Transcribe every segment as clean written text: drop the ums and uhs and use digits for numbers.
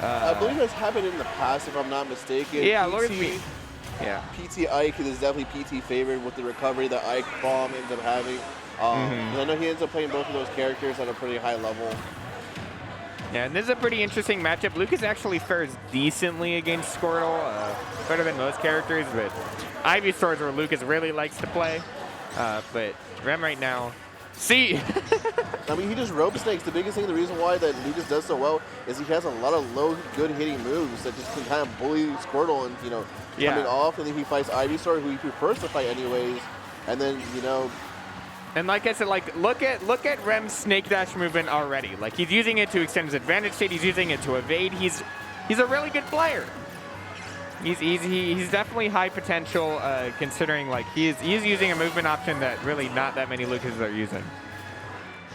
I believe that's happened in the past, if I'm not mistaken. Yeah, PT Ike is definitely PT favored with the recovery that Ike Bomb ends up having. I know he ends up playing both of those characters at a pretty high level. Yeah, and this is a pretty interesting matchup. Lucas actually fares decently against Squirtle, better than most characters, but Ivysaur is where Lucas really likes to play. But Rem right now, see. I mean, he just rope snakes. The biggest thing, the reason why that Lucas does so well is he has a lot of low, good hitting moves that just can kind of bully Squirtle and, coming off. And then he fights Ivysaur, who he prefers to fight anyways. And then, And like I said, look at Rem's Snake Dash movement already. Like, he's using it to extend his advantage state. He's using it to evade. He's a really good player. He's definitely high potential, considering like he's using a movement option that really not that many Lucases are using.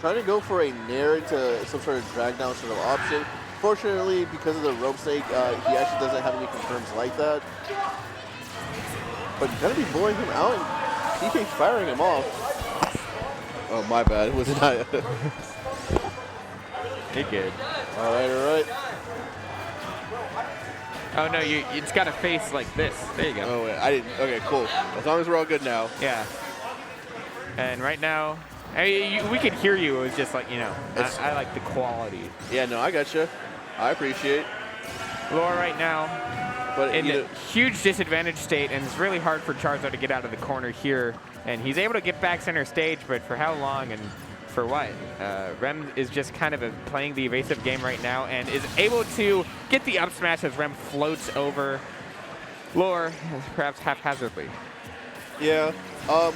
Trying to go for a nair to some sort of drag down sort of option. Fortunately, because of the rope snake, he actually doesn't have any confirms like that. But gonna be blowing him out and PK firing him off. Oh, my bad. Was it not? You're good. All right. Oh no, it's got a face like this. There you go. Oh wait, I didn't. Okay, cool. As long as we're all good now. Yeah. And right now, we could hear you. It was just like, I like the quality. Yeah, no, I gotcha. I appreciate. Louir right now, but in a huge disadvantage state, and it's really hard for Charizard to get out of the corner here. And he's able to get back center stage, but for how long and for what? Rem is just kind of playing the evasive game right now and is able to get the up smash as Rem floats over Louir, perhaps haphazardly. Yeah. One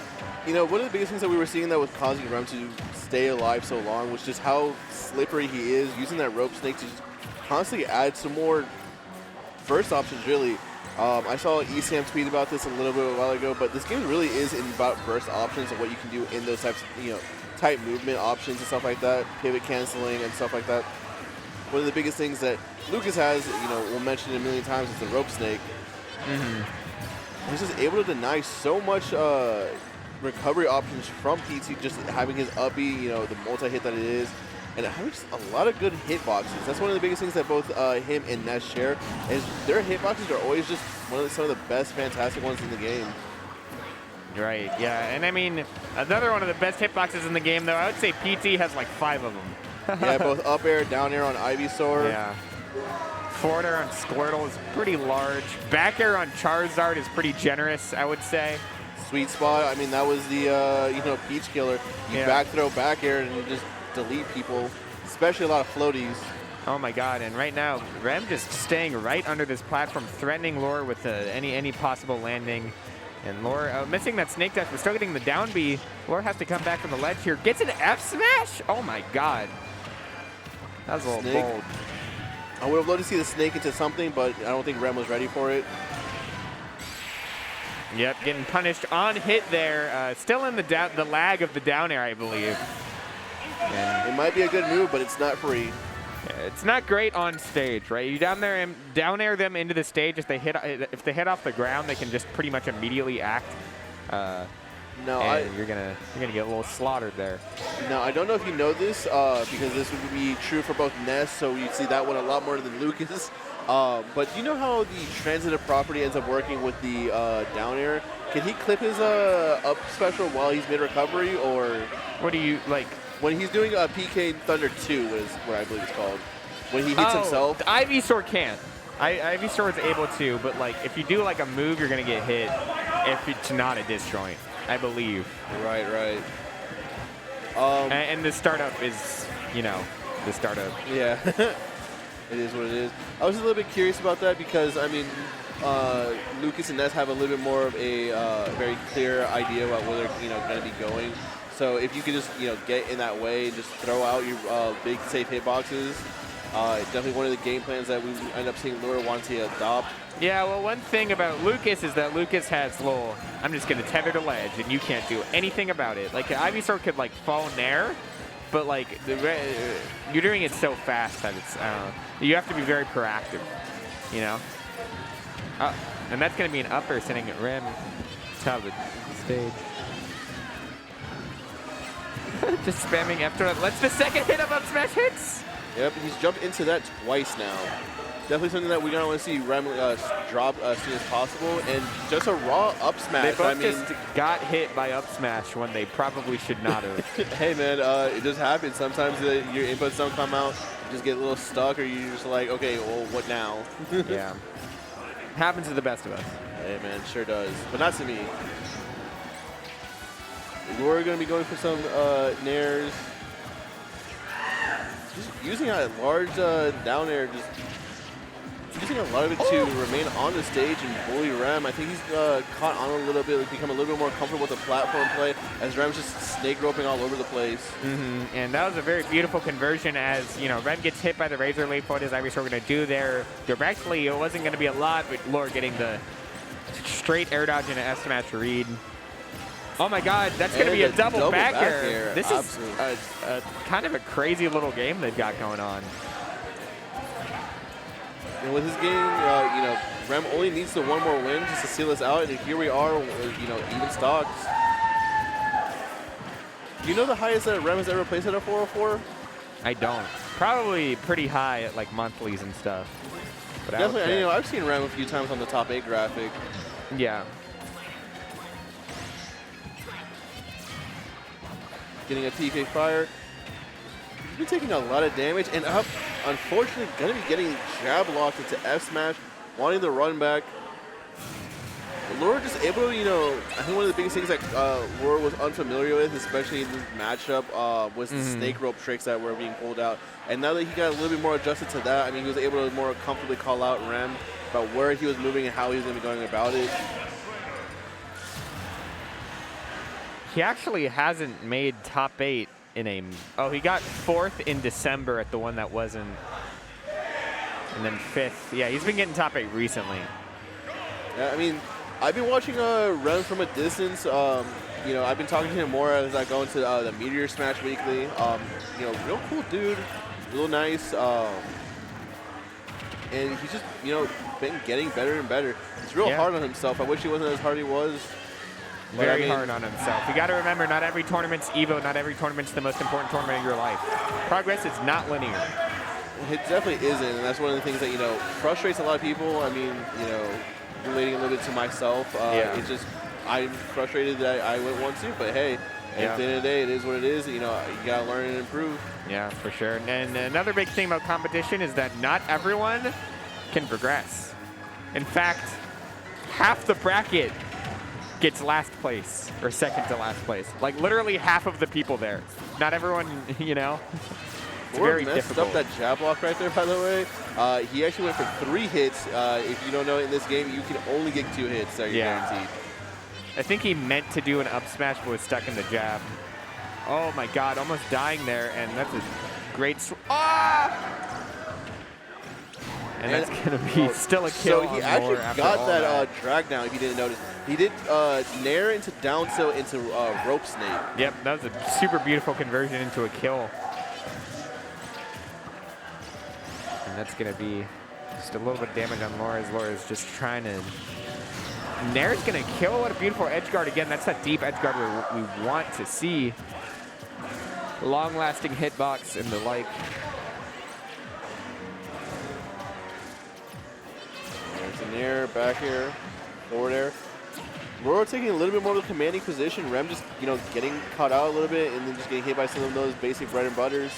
of the biggest things that we were seeing that was causing Rem to stay alive so long was just how slippery he is, using that rope snake to just constantly add some more burst options, really. I saw ESAM tweet about this a little bit a while ago, but this game really is about burst options and what you can do in those types of, tight movement options and stuff like that, pivot canceling and stuff like that. One of the biggest things that Lucas has, we'll mention it a million times, is the rope snake. He's just able to deny so much recovery options from PT, just having his uppy, the multi-hit that it is, and having just a lot of good hitboxes. That's one of the biggest things that both him and Ness share, is their hitboxes are always just some of the best, fantastic ones in the game. Right, yeah, and I mean, another one of the best hitboxes in the game, though, I would say PT has like 5 of them. Yeah, both up air, down air on Ivysaur. Yeah. Forward air on Squirtle is pretty large. Back air on Charizard is pretty generous, I would say. Sweet spot. I mean, that was the, Peach killer. You back throw, back air, and you just delete people, especially a lot of floaties. Oh my God, and right now, Rem just staying right under this platform, threatening Louir with any possible landing. And Louir missing that snake dash, but still getting the down B. Louir has to come back from the ledge here. Gets an F smash? Oh my God. That was a little bold. I would have loved to see the snake into something, but I don't think Rem was ready for it. Yep, getting punished on hit there. Still in the lag of the down air, I believe. And it might be a good move, but it's not free. Yeah, it's not great on stage, right? You down air them into the stage. If they hit off the ground, they can just pretty much immediately act. You're gonna get a little slaughtered there. Now, I don't know if you know this, because this would be true for both Ness, so you'd see that one a lot more than Lucas. But do you know how the transitive property ends up working with the down air? Can he clip his up special while he's mid-recovery, or? What do you, like? When he's doing a PK Thunder 2, is what I believe it's called. When he hits himself. Ivysaur can. Ivysaur is able to, but like if you do like a move, you're gonna get hit if it's not a disjoint, I believe. Right. And the startup is, the startup. Yeah, it is what it is. I was a little bit curious about that because, I mean, Lucas and Ness have a little bit more of a very clear idea about where they're going to be going. So if you could just, get in that way and just throw out your big safe hitboxes, definitely one of the game plans that we end up seeing Louir want to adopt. Yeah, well, one thing about Lucas is that Lucas has little, I'm just going to tether to ledge, and you can't do anything about it. Like, Ivysaur could, like, fall nair, but, like, you're doing it so fast that it's, you have to be very proactive, And that's going to be an upper sitting at Rem, top of the stage. Just spamming after it. Let's the second hit of up smash hits. Yep, he's jumped into that twice now. definitely something that we don't want to see Rem drop as soon as possible. And just a raw up smash. They both just got hit by up smash when they probably should not have. Hey, man, it just happens. Sometimes your inputs don't come out. You just get a little stuck, or you're just like, okay, well, what now? Yeah. Happens to the best of us. Hey, man, sure does. But not to me. Louir going to be going for some nairs. Just using a large down air, just using a lot of it to remain on the stage and bully Rem. I think he's caught on a little bit, like become a little bit more comfortable with the platform play as Rem's just snake roping all over the place. And that was a very beautiful conversion as, you know, Rem gets hit by the Razor Leaf. What is Ivysaur going to do there? Directly, it wasn't going to be a lot, but Louir getting the straight air dodge and an S smash read. Oh my God, that's going to be a double back air. This is a kind of a crazy little game they've got going on. And with his game, you know, Rem only needs the one more win just to seal us out, and here we are, you know, even stocks. Do you know the highest that Rem has ever placed at a 404? I don't. Probably pretty high at like monthlies and stuff. But definitely, you know, I've seen Rem a few times on the top 8 graphic. Yeah. Getting a TK fire. He's been taking a lot of damage, and up, unfortunately, going to be getting jab locked into F smash, wanting the run back. Louir just able to, you know, I think one of the biggest things that Louir was unfamiliar with, especially in this matchup, was the snake rope tricks that were being pulled out. And now that he got a little bit more adjusted to that, I mean, he was able to more comfortably call out Rem about where he was moving and how he was going to be going about it. He actually hasn't made top 8 in a... Oh, he got 4th in December at the one that wasn't... And then 5th. Yeah, he's been getting top 8 recently. Yeah, I mean, I've been watching Rem from a distance. You know, I've been talking to him more as I go into the Meteor Smash Weekly. You know, real cool dude. Real nice. And he's just, you know, been getting better and better. He's real hard on himself. I wish he wasn't as hard as he was. Very hard on himself. You got to remember, not every tournament's Evo, not every tournament's the most important tournament of your life. Progress is not linear. It definitely isn't, and that's one of the things that, you know, frustrates a lot of people. I mean, you know, relating a little bit to myself, it's just, I'm frustrated that I went 1-2, but hey, at the end of the day, it is what it is. You know, you got to learn and improve. Yeah, for sure. And another big thing about competition is that not everyone can progress. In fact, half the bracket gets last place or second to last place. Like literally half of the people there. Not everyone, you know. It's very difficult. Up that jab block right there, by the way. He actually went for 3 hits. If you don't know, in this game, you can only get 2 hits. So you're guaranteed. I think he meant to do an up smash, but was stuck in the jab. Oh my God, almost dying there, and that's a great. And that's going to be still a kill. So he actually got that drag down, if you didn't notice. He did nair into down tilt into rope snake. Yep, that was a super beautiful conversion into a kill. And that's going to be just a little bit of damage on Louir as Louir is just trying to... Nair's going to kill. What a beautiful edge guard. Again, that's that deep edge guard we want to see. Long-lasting hitbox and the like. There's a nair, back air, forward air. Laurel taking a little bit more of a commanding position. Rem just, you know, getting caught out a little bit and then just getting hit by some of those basic bread and butters.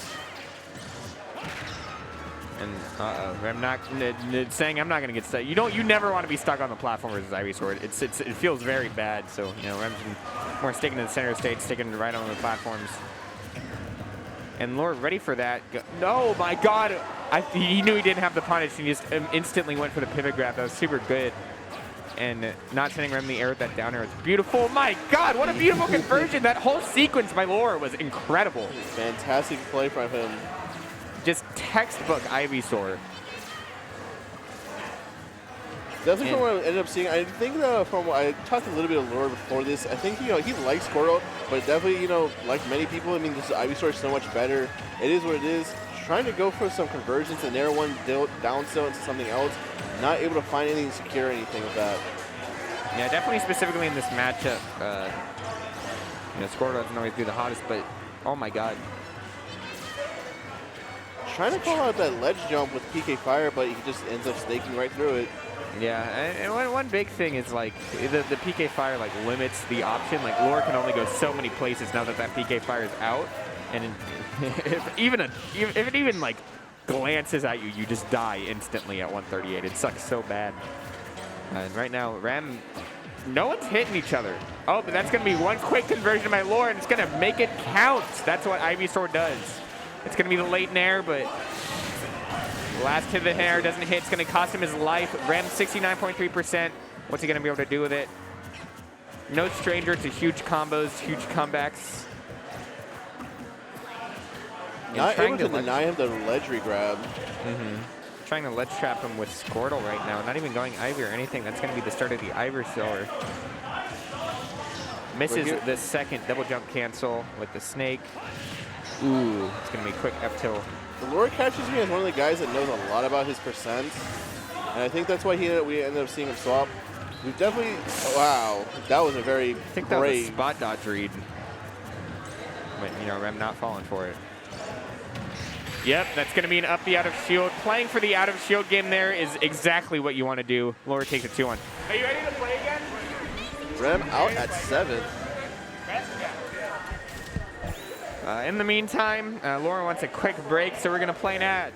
And Rem not saying I'm not going to get stuck. You never want to be stuck on the platform versus Ivysaur. It feels very bad. So, you know, Rem's more sticking to the center stage, sticking right on the platforms. And Louir ready for that. No, my God. He knew he didn't have the punish. He just instantly went for the pivot grab. That was super good. And not sending Rem in the air with that down air. It's beautiful. My God, what a beautiful conversion. That whole sequence by Louir was incredible. Fantastic play from him. Just textbook Ivysaur. Definitely from what I ended up seeing, I think from I talked a little bit of Louir before this. I think, you know, he likes Squirtle, but definitely, you know, like many people, I mean, this Ivysaur is so much better. It is what it is. Trying to go for some conversions and narrow one down tilt into something else. Not able to find anything secure, anything with that. Yeah, definitely specifically in this matchup. You know, Squirtle doesn't always do the hottest, but oh my God. trying to call out that ledge jump with PK Fire, but he just ends up snaking right through it. Yeah, and one big thing is like the PK Fire like limits the option. Like Louir can only go so many places now that PK Fire is out, and if it even like glances at you, you just die instantly at 138. It sucks so bad. And right now, REM, no one's hitting each other. Oh, but that's going to be one quick conversion by Louir, and it's going to make it count. That's what Ivysaur does. It's going to be the late nair, but last hit of the nair doesn't hit. It's going to cost him his life. REM 69.3%. What's he going to be able to do with it? No stranger to huge combos, huge comebacks. Not able to deny him the ledge regrab. Trying to ledge trap him with Squirtle right now. Not even going Ivy or anything. That's going to be the start of the Ivysaur. Misses the second double jump cancel with the snake. Ooh, it's going to be a quick up tilt. Louir catches me as one of the guys that knows a lot about his percents. And I think that's why we ended up seeing him swap. We've definitely, wow, that was a very I think that was a spot dodge read. But, you know, REM not falling for it. Yep, that's going to be an up the out of shield. Playing for the out of shield game there is exactly what you want to do. Louir takes a 2-1. Are you ready to play again? REM out at 7. In the meantime, Louir wants a quick break, so we're going to play an ad.